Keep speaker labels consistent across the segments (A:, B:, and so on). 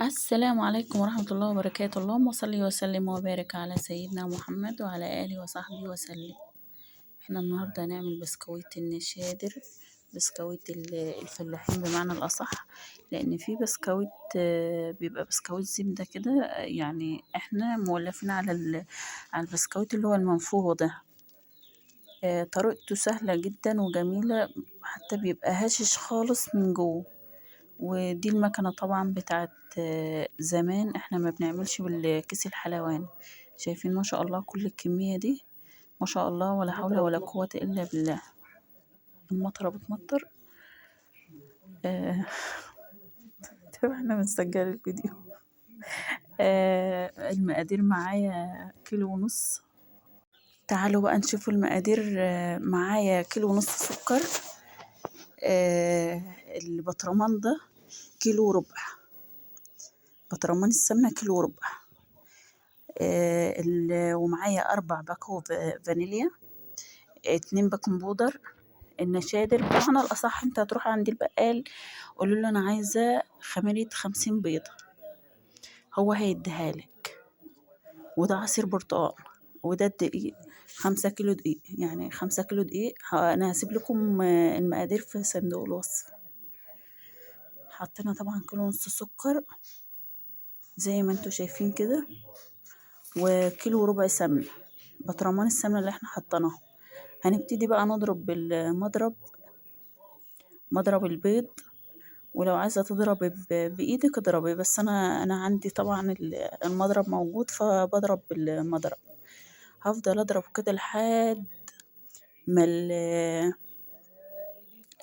A: السلام عليكم ورحمة الله وبركاته. اللهم صل وسلم وبارك على سيدنا محمد وعلى آله وصحبه وسلم. احنا النهاردة هنعمل بسكويت النشادر، بسكويت الفلاحين بمعنى الأصح، لأن في بسكويت بيبقى بسكويت زبدة كده. يعني احنا مولفين على البسكويت اللي هو المنفوخ ده. طريقته سهلة جدا وجميلة، حتى بيبقى هشش خالص من جوه. ودي المكنة طبعا بتاعت زمان، احنا ما بنعملش بالكيس الحلواني. شايفين ما شاء الله كل الكمية دي؟ ما شاء الله، ولا حول ولا قوة إلا بالله. المطرة بتمطر. آه طبعا احنا بنسجل الفيديو. المقادير معايا كيلو ونص. تعالوا بقى نشوفوا المقادير. معايا كيلو ونص سكر. البطرمان ده كيلو وربع. بطرمان السمنة كيلو وربع. ومعايا 4 باكو فانيليا، 2 باكو بودر. النشادر بمعنى الأصح انت هتروح عند البقال قولوا له أنا عايزة خميرة 50 بيضة، هو هيديها لك. وده عصير برتقال، وده الدقيق 5 كيلو دقيق، يعني 5 كيلو دقيق. أنا هسيب لكم المقادير في صندوق الوصف. حطينا طبعا كيلو ونص سكر زي ما انتوا شايفين كده، وكيلو وربع سمنة، بطرمان السمنة اللي احنا حطيناه. هنبتدي بقى نضرب بالمضرب، مضرب البيض. ولو عايزة تضربي بإيدك اضربي، بس أنا عندي طبعا المضرب موجود فبضرب بالمضرب. هفضل أضرب كده لحد ما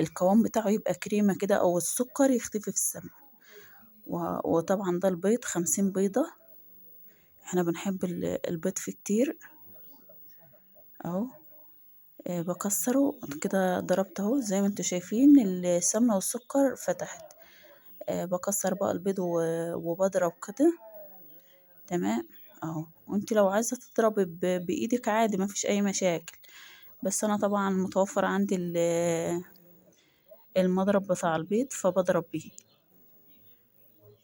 A: القوام بتاعه يبقى كريمة كده، أو السكر يختفي في السمنة. وطبعا ده البيض 50 بيضة، احنا بنحب البيض فيه كتير اهو. بكسره كده، ضربت اهو زي ما انتوا شايفين السمنة والسكر فتحت. بكسر بقى البيض وبضرب كده تمام اهو. وانت لو عايزة تضربي بإيدك عادي مفيش أي مشاكل، بس أنا طبعا متوفر عندي المضرب بتاع البيض فبضرب بيه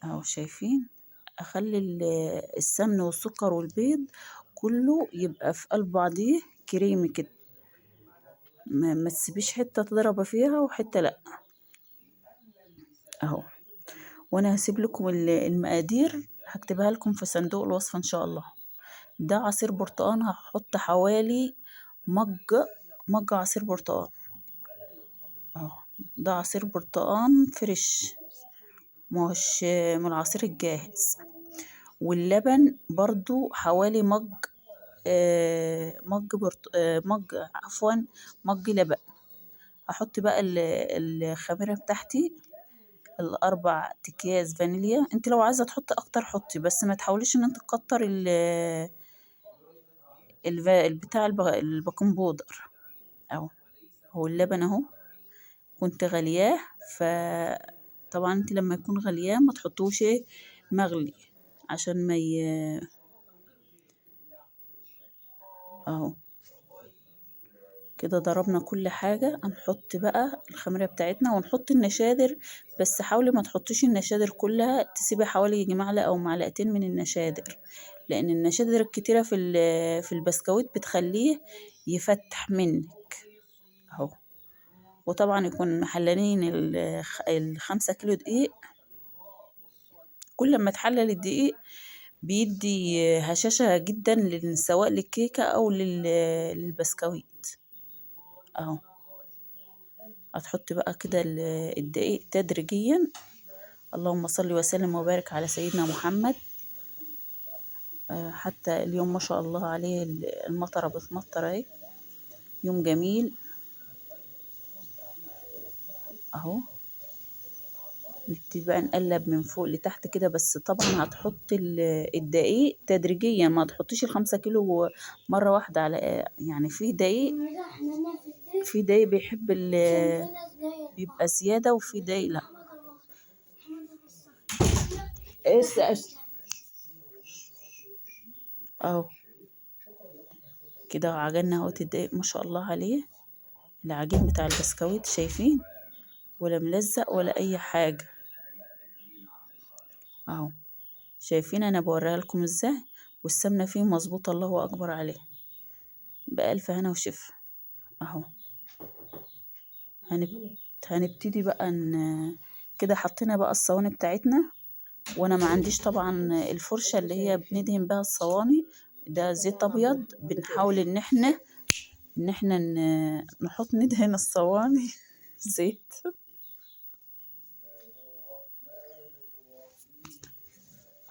A: اهو. شايفين؟ أخلي السمن والسكر والبيض كله يبقى في قلب بعضيه كريمي كده، ما تسيبيش حتة تضربي فيها وحتة لأ اهو. وانا هسيب لكم المقادير، هكتبها لكم في صندوق الوصف ان شاء الله. ده عصير برتقان، هحط حوالي مج عصير برتقان اهو. ده عصير برتقان فريش، مش من العصير الجاهز. واللبن برضو حوالي مج عفوا، مج لبن. احط بقى الخميرة بتاعتي، ال4 اكياس فانيليا. انت لو عايزه تحطي اكتر حطي، بس ما تحاوليش ان انت تكتر بتاع البيكنج بودر اهو. هو اللبن اهو كنت غلياه، فطبعا انت لما يكون غلياه ما تحطوش مغلي عشان ما اهو. كده ضربنا كل حاجة. هنحط بقى الخميرة بتاعتنا ونحط النشادر، بس حاولي ما تحطيش النشادر كلها، تسيبي حوالي يجي معلقة أو معلقتين من النشادر، لأن النشادر الكتيرة في البسكويت بتخليه يفتح منك اهو. وطبعا يكون محللين 5 كيلو دقيق. كل ما تحلل الدقيق بيدي هشاشة جدا، سواء للكيكة أو للبسكويت اهو. هتحط بقى كده الدقيق تدريجيا. اللهم صل وسلم وبارك على سيدنا محمد. حتى اليوم ما شاء الله عليه المطره بتمطر اهي، يوم جميل اهو. نبتدي بقى نقلب من فوق لتحت كده، بس طبعا هتحط الدقيق تدريجيا، ما تحطيش ال5 كيلو مرة واحدة. على يعني في دقيق بيحب بيبقى زيادة، وفي دقيق لا. ايه اهو كده عجلنا اهوت الدقيق ما شاء الله عليه. العجين بتاع البسكويت شايفين؟ ولا ملزق ولا اي حاجة اهو شايفين انا بوريها لكم ازاي، والسمنة فيه مظبوطة، الله اكبر عليه. بألف هنا وشفا. اهو هنبتدي بقى كده حطينا بقى الصواني بتاعتنا. وانا ما عنديش طبعا الفرشة اللي هي بندهن بها الصواني، ده زيت ابيض. بنحاول ان احنا نحط ندهن الصواني زيت.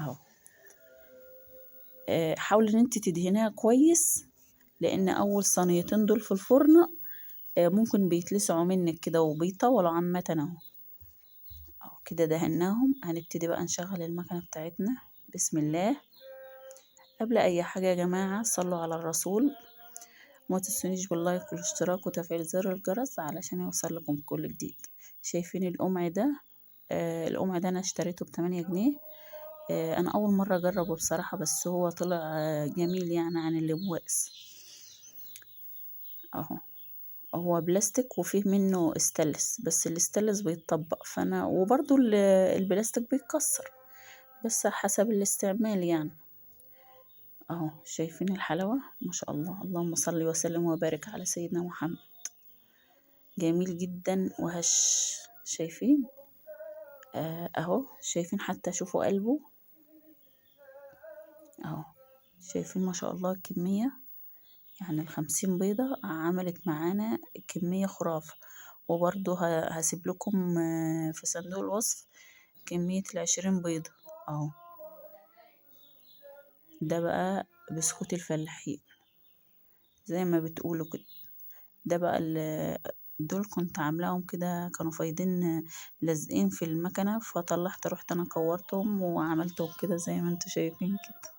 A: اهو حاولي ان انت تدهنيها كويس، لان اول صينيتين دول في الفرن ممكن بيتلسعوا منك كده وبيطولوا عامة. اهو كده دهناهم. هنبتدي بقى نشغل المكنة بتاعتنا. بسم الله. قبل اي حاجة يا جماعة صلوا على الرسول، وما تنسونيش باللايك والاشتراك وتفعيل زر الجرس علشان يوصل لكم كل جديد. شايفين القمع ده؟ القمع ده انا اشتريته ب8 جنيه. انا اول مرة اجربه بصراحة، بس هو طلع جميل يعني عن اللي بواقس. اهو هو بلاستيك وفيه منه استانلس، بس الاستانلس بيتطبق، فانا وبرضو البلاستيك بيتكسر، بس حسب الاستعمال يعني. اهو شايفين الحلاوة ما شاء الله، اللهم صل وسلم وبارك على سيدنا محمد. جميل جدا وهش. شايفين؟ اهو شايفين، حتى شوفوا قلبه. اهو شايفين ما شاء الله الكمية، يعني ال50 بيضة عملت معانا كمية خرافة. وبرضو هسيب لكم في صندوق الوصف كمية ال20 بيضة. اهو ده بقى بسكوت الفلاحين زي ما بتقولوا كده. ده بقى دول كنت عاملاهم كده، كانوا فايضين لازقين في المكنة، فطلعت رحت انا كورتهم وعملتهم كده زي ما انتوا شايفين كده.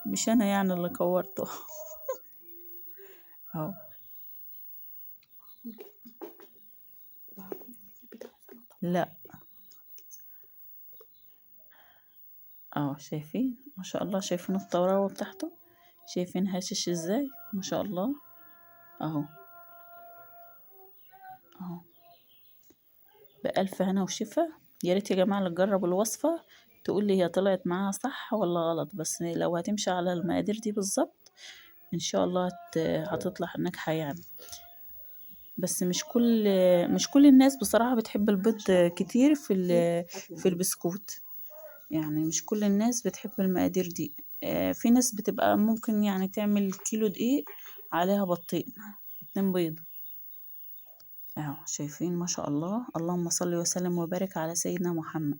A: مش انا يعني اللي كورته. اهو لا. اهو شايفين ما شاء الله، شايفين الطراوة بتاعته، شايفين هشش ازاي ما شاء الله. اهو اهو بألف هنا وشفا. يا ريت يا جماعة اللي تجربوا الوصفة تقول لي هي طلعت معاها صح ولا غلط، بس لو هتمشي على المقادير دي بالظبط ان شاء الله هتطلع ناجحة يعني. بس مش كل الناس بصراحة بتحب البيض كتير في البسكوت، يعني مش كل الناس بتحب المقادير دي. في ناس بتبقى ممكن يعني تعمل كيلو دقيق عليها بيضتين، 2 بيض. اهو شايفين ما شاء الله، اللهم صل وسلم وبارك على سيدنا محمد.